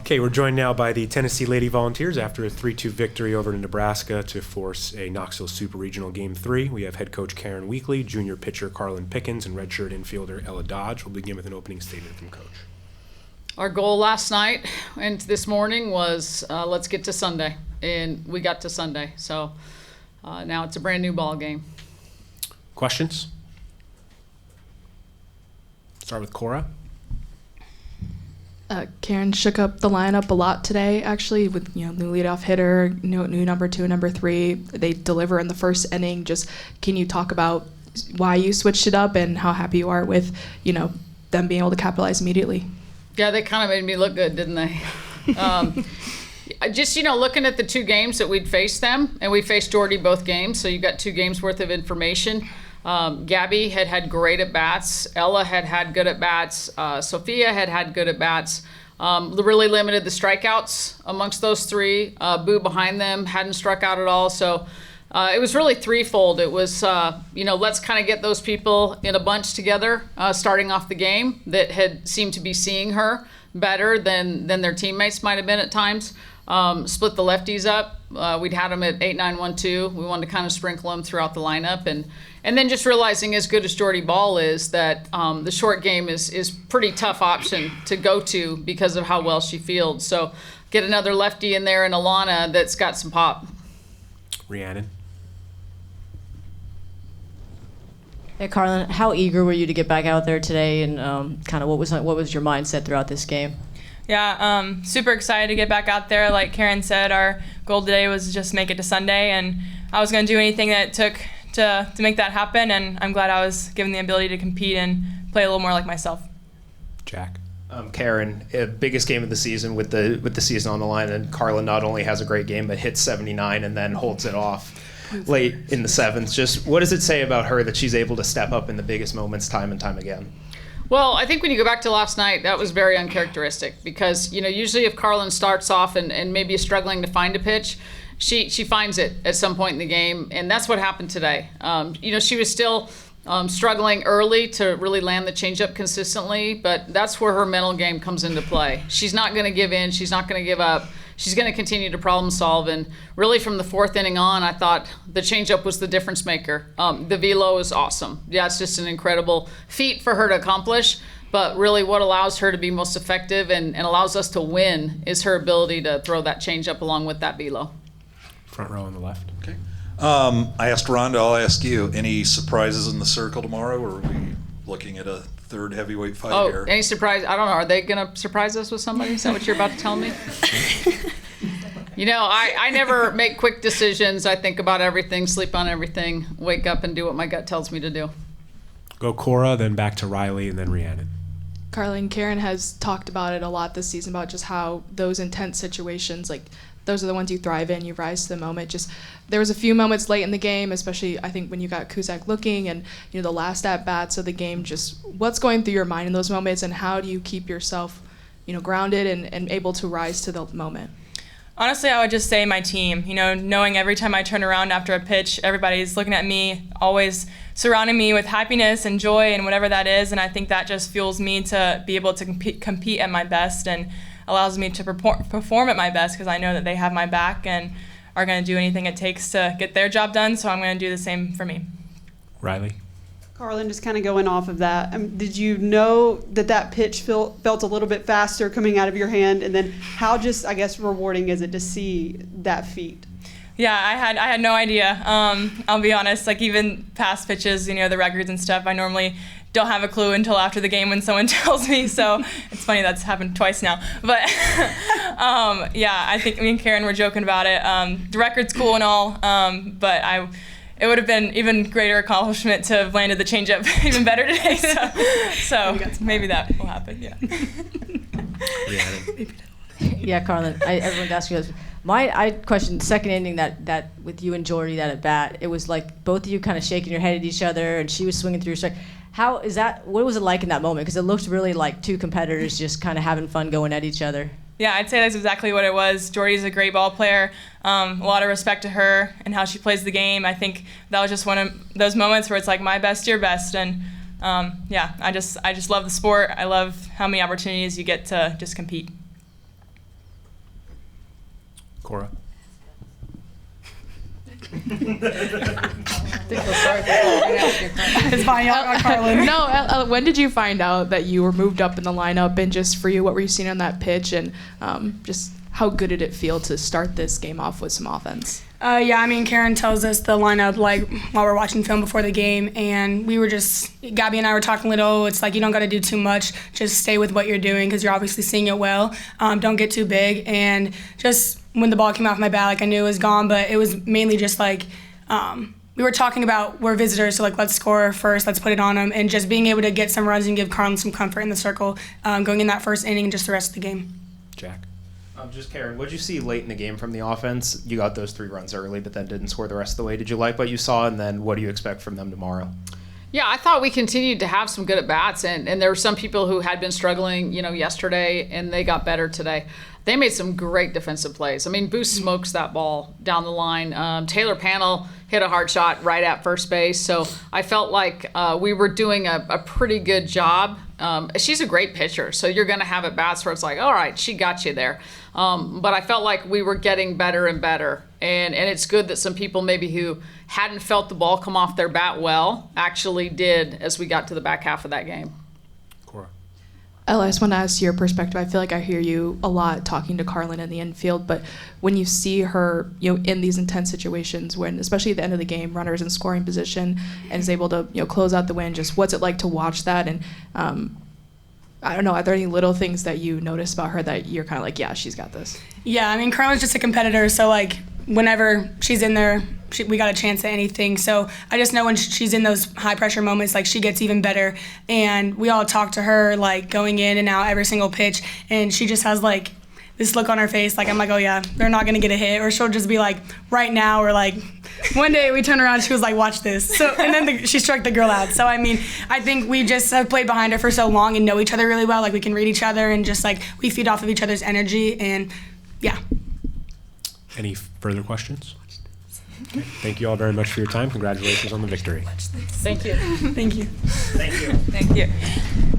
Okay, we're joined now by the Tennessee Lady Volunteers after a 3-2 victory over to Nebraska to force a Knoxville Super Regional Game 3. We have head coach Karlyn Weekly, junior pitcher Karlyn Pickens, and redshirt infielder Ella Dodge. We'll begin with an opening statement from Coach. Our goal last night and this morning was let's get to Sunday, and we got to Sunday. So now it's a brand new ball game. Questions? Start with Cora. Karen shook up the lineup a lot today, actually, with new leadoff hitter, new number 2, number 3. They deliver in the first inning. Just can you talk about why you switched it up and how happy you are with them being able to capitalize immediately? Yeah, they kind of made me look good, didn't they? Just looking at the 2 games that we'd faced them, and we faced Jordy both games, so you got 2 games worth of information. Gabby had great at-bats. Ella had good at-bats. Sophia had good at-bats. Really limited the strikeouts amongst those 3. Boo behind them hadn't struck out at all. So it was really threefold. It was, let's kind of get those people in a bunch together starting off the game that had seemed to be seeing her better than their teammates might have been at times. Split the lefties up. We'd had them at 8-9-1-2. We wanted to kind of sprinkle them throughout the lineup, and then just realizing, as good as Jordy Ball is, that the short game is pretty tough option to go to because of how well she fields. So get another lefty in there and Alana that's got some pop. Rhiannon. Hey, Karlyn, how eager were you to get back out there today, and kind of what was your mindset throughout this game? Yeah, super excited to get back out there. Like Karen said, our goal today was just make it to Sunday, and I was going to do anything that it took to make that happen, and I'm glad I was given the ability to compete and play a little more like myself. Jack. Karen, biggest game of the season with the season on the line, and Karlyn not only has a great game but hits 79 and then holds it off late in the 7th. Just what does it say about her that she's able to step up in the biggest moments time and time again? Well, I think when you go back to last night, that was very uncharacteristic because, usually if Karlyn starts off and maybe is struggling to find a pitch, she finds it at some point in the game, and that's what happened today. She was still struggling early to really land the changeup consistently, but that's where her mental game comes into play. She's not going to give in. She's not going to give up. She's going to continue to problem solve, and really from the 4th inning on, I thought the changeup was the difference maker. The velo is awesome. Yeah, it's just an incredible feat for her to accomplish, but really what allows her to be most effective and allows us to win is her ability to throw that changeup along with that velo. Front row on the left. Okay. I asked Rhonda, I'll ask you, any surprises in the circle tomorrow, or are we looking at a 3rd heavyweight fight here? Any surprise? I don't know. Are they going to surprise us with somebody? Is that what you're about to tell me? I never make quick decisions. I think about everything, sleep on everything, wake up and do what my gut tells me to do. Go Cora, then back to Riley, and then Rhiannon. Karlyn, Karen has talked about it a lot this season, about just how those intense situations, like those are the ones you thrive in, you rise to the moment. Just there was a few moments late in the game, especially I think when you got Kuzak looking and the last at-bats of the game, just what's going through your mind in those moments, and how do you keep yourself grounded and able to rise to the moment? Honestly, I would just say my team. Knowing every time I turn around after a pitch, everybody's looking at me, always surrounding me with happiness and joy and whatever that is, and I think that just fuels me to be able to compete at my best and allows me to perform at my best because I know that they have my back and are going to do anything it takes to get their job done, so I'm going to do the same for me. Riley. Karlyn, just kind of going off of that, did you know that pitch felt a little bit faster coming out of your hand, and then how just, I guess, rewarding is it to see that feat? Yeah, I had no idea. I'll be honest, like even past pitches, the records and stuff, I normally don't have a clue until after the game when someone tells me, so it's funny that's happened twice now. But I think me and Karen were joking about it. The record's cool and all, but it would have been even greater accomplishment to have landed the changeup even better today. So maybe that will happen. Yeah. Yeah, Karlyn, everyone's asking us. I questioned second inning that with you and Jordy, that at bat, it was like both of you kind of shaking your head at each other, and she was swinging through your strike. How is that? What was it like in that moment? Because it looked really like 2 competitors just kind of having fun going at each other. Yeah, I'd say that's exactly what it was. Jordy's a great ball player. A lot of respect to her and how she plays the game. I think that was just one of those moments where it's like my best, your best, and I just love the sport. I love how many opportunities you get to just compete. Cora. It's fine, y'all got Karlyn. No, when did you find out that you were moved up in the lineup? And just for you, what were you seeing on that pitch? And just how good did it feel to start this game off with some offense? Yeah, I mean, Karen tells us the lineup like while we're watching film before the game, and we were just, Gabby and I were talking a little. It's like you don't got to do too much. Just stay with what you're doing because you're obviously seeing it well. Don't get too big, and just when the ball came off my bat, like I knew it was gone, but it was mainly just like we were talking about we're visitors, so like let's score first, let's put it on them, and just being able to get some runs and give Karlyn some comfort in the circle going in that first inning and just the rest of the game. Jack. Just Karen, what did you see late in the game from the offense? You got those 3 runs early, but then didn't score the rest of the way. Did you like what you saw, and then what do you expect from them tomorrow? Yeah, I thought we continued to have some good at-bats, and there were some people who had been struggling, yesterday, and they got better today. They made some great defensive plays. I mean, Boost smokes that ball down the line. Taylor Panel hit a hard shot right at first base, so I felt like we were doing a pretty good job. She's a great pitcher, so you're going to have at-bats where it's like, all right, she got you there. But I felt like we were getting better and better. And it's good that some people maybe who hadn't felt the ball come off their bat well actually did as we got to the back half of that game. Cora. Ella, I just want to ask your perspective. I feel like I hear you a lot talking to Karlyn in the infield, but when you see her, in these intense situations, when especially at the end of the game, runners in scoring position, and is able to, close out the win, just what's it like to watch that? And I don't know, are there any little things that you notice about her that you're kind of like, yeah, she's got this? Yeah, I mean, Karlyn's just a competitor, so like whenever she's in there, we got a chance at anything. So I just know when she's in those high pressure moments, like she gets even better. And we all talk to her like going in and out every single pitch, and she just has like this look on her face, like I'm like, oh yeah, they're not gonna get a hit, or she'll just be like, right now, or like one day we turned around, she was like, watch this. So and then she struck the girl out. So I mean, I think we just have played behind her for so long and know each other really well. Like we can read each other and just like we feed off of each other's energy, and yeah. Any further questions? Okay. Thank you all very much for your time. Congratulations on the victory. Thank you. Thank you. Thank you. Thank you.